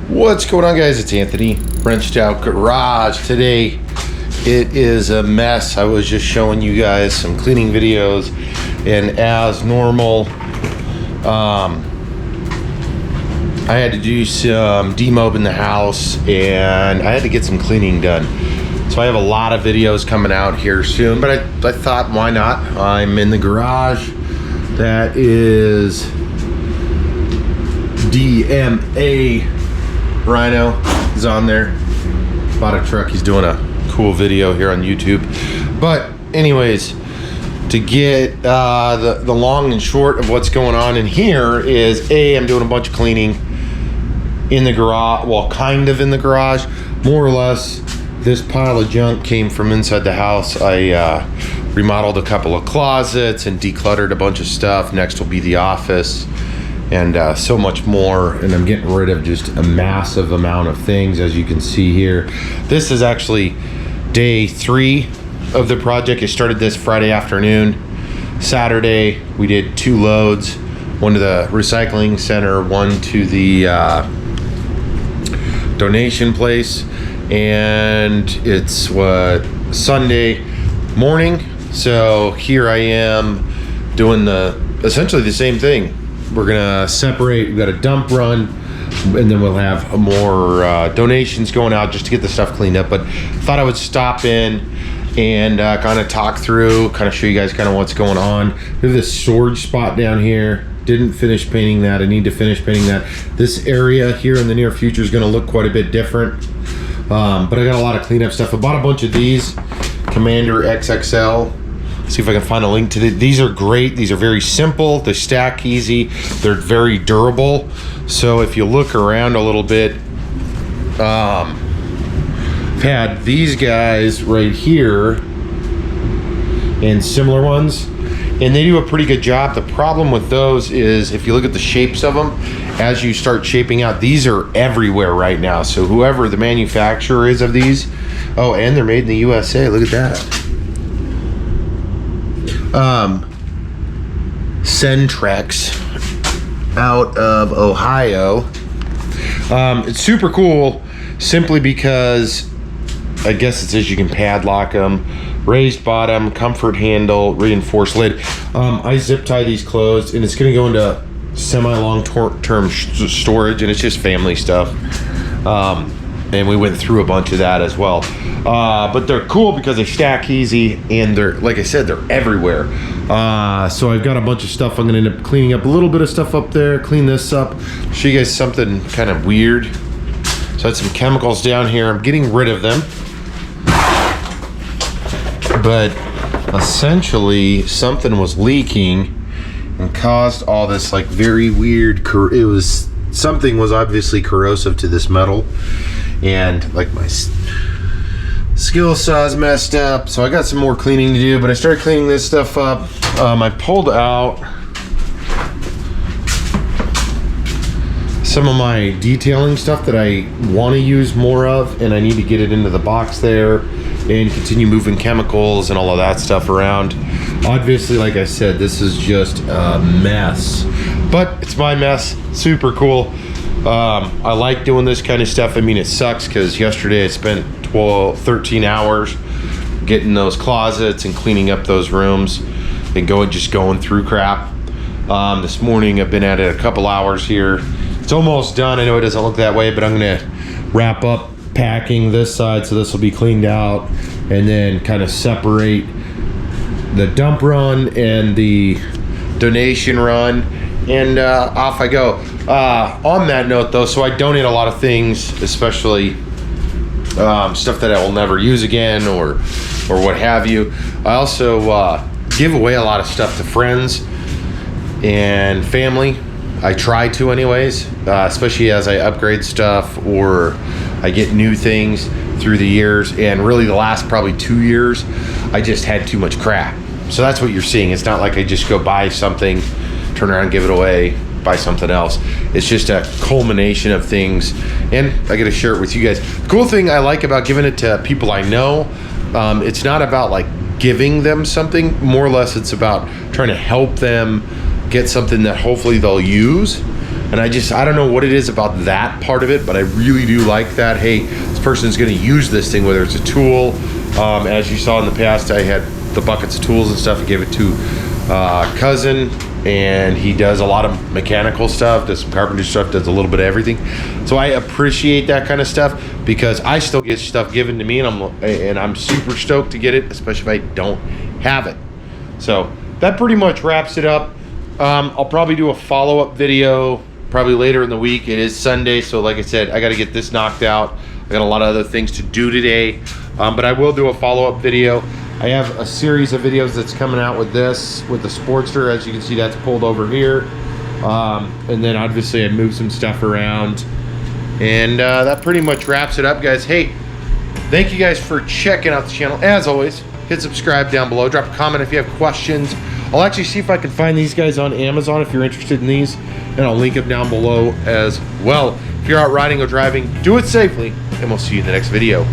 What's going on, guys? It's Anthony, Wrenched Out Garage. Today it is a mess. I was just showing you guys some cleaning videos, and as normal, I had to do some demob in the house and I had to get some cleaning done. So I have a lot of videos coming out here soon, but I thought, why not? I'm in the garage. That is DMA Rhino is on there. Bought a truck. He's doing a cool video here on YouTube. But anyways, to get the long and short of what's going on in here is, I'm doing a bunch of cleaning in the garage. Well, kind of in the garage, more or less. This pile of junk came from inside the house. I remodeled a couple of closets and decluttered a bunch of stuff. Next will be the office and so much more. And I'm getting rid of just a massive amount of things, as you can see here. This is actually day 3 of the project. I started this Friday afternoon. Saturday, we did 2 loads. One to the recycling center, one to the donation place. And it's Sunday morning. So here I am doing essentially the same thing. We're gonna separate. We've got a dump run, and then we'll have more donations going out just to get the stuff cleaned up. But thought I would stop in and kind of talk through, kind of show you guys kind of what's going on. We have this storage spot down here. Didn't finish painting that. I need to finish painting that. This area here in the near future is going to look quite a bit different. But I got a lot of cleanup stuff. I bought a bunch of these Commander XXL. See if I can find a link to these. Are great. These are very simple. They stack easy. They're very durable. So if you look around a little bit, I've had these guys right here and similar ones, and they do a pretty good job. The problem with those is, if you look at the shapes of them, as you start shaping out, these are everywhere right now. So whoever the manufacturer is of these, and they're made in the USA. Look at that. Centrex out of Ohio. It's super cool simply because I guess it says you can padlock them. Raised bottom, comfort handle, reinforced lid. I zip tie these closed, and it's going to go into semi-long term storage, and it's just family stuff. And we went through a bunch of that as well. But they're cool because they stack easy, and they're, like I said, they're everywhere. So I've got a bunch of stuff. I'm going to end up cleaning up a little bit of stuff up there, clean this up, show you guys something kind of weird. So I had some chemicals down here. I'm getting rid of them. But essentially something was leaking and caused all this like very weird, something was obviously corrosive to this metal, and like my skill saw's messed up, so I got some more cleaning to do. But I started cleaning this stuff up. I pulled out some of my detailing stuff that I want to use more of, and I need to get it into the box there and continue moving chemicals and all of that stuff around. Obviously, like I said, this is just a mess, but it's my mess. Super cool. I like doing this kind of stuff. I mean, it sucks because yesterday I spent 13 hours getting those closets and cleaning up those rooms and going through crap. This morning I've been at it a couple hours here. It's almost done. I know it doesn't look that way, but I'm gonna wrap up packing this side, so this will be cleaned out, and then kind of separate the dump run and the donation run, and off I go. On that note though, so I donate a lot of things, especially stuff that I will never use again or what have you. I also give away a lot of stuff to friends and family. I try to anyways, especially as I upgrade stuff or I get new things through the years. And really the last probably 2 years, I just had too much crap. So that's what you're seeing. It's not like I just go buy something, turn around, give it away, buy something else. It's just a culmination of things, and I get to share it with you guys. The cool thing I like about giving it to people I know, it's not about like giving them something. More or less it's about trying to help them get something that hopefully they'll use. And And I don't know what it is about that part of it, but I really do like that. Hey, this person's going to use this thing, whether it's a tool. As you saw in the past, I had the buckets of tools and stuff. I gave it to cousin, and he does a lot of mechanical stuff, does some carpentry stuff, does a little bit of everything. So I appreciate that kind of stuff, because I still get stuff given to me, and I'm super stoked to get it, especially if I don't have it. So that pretty much wraps it up. I'll probably do a follow-up video probably later in the week. It is Sunday, so like I said, I got to get this knocked out. I got a lot of other things to do today, but I will do a follow-up video. I have a series of videos that's coming out with this, with the Sportster. As you can see, that's pulled over here. And then obviously I moved some stuff around. And that pretty much wraps it up, guys. Hey, thank you guys for checking out the channel. As always, hit subscribe down below. Drop a comment if you have questions. I'll actually see if I can find these guys on Amazon if you're interested in these. And I'll link them down below as well. If you're out riding or driving, do it safely. And we'll see you in the next video.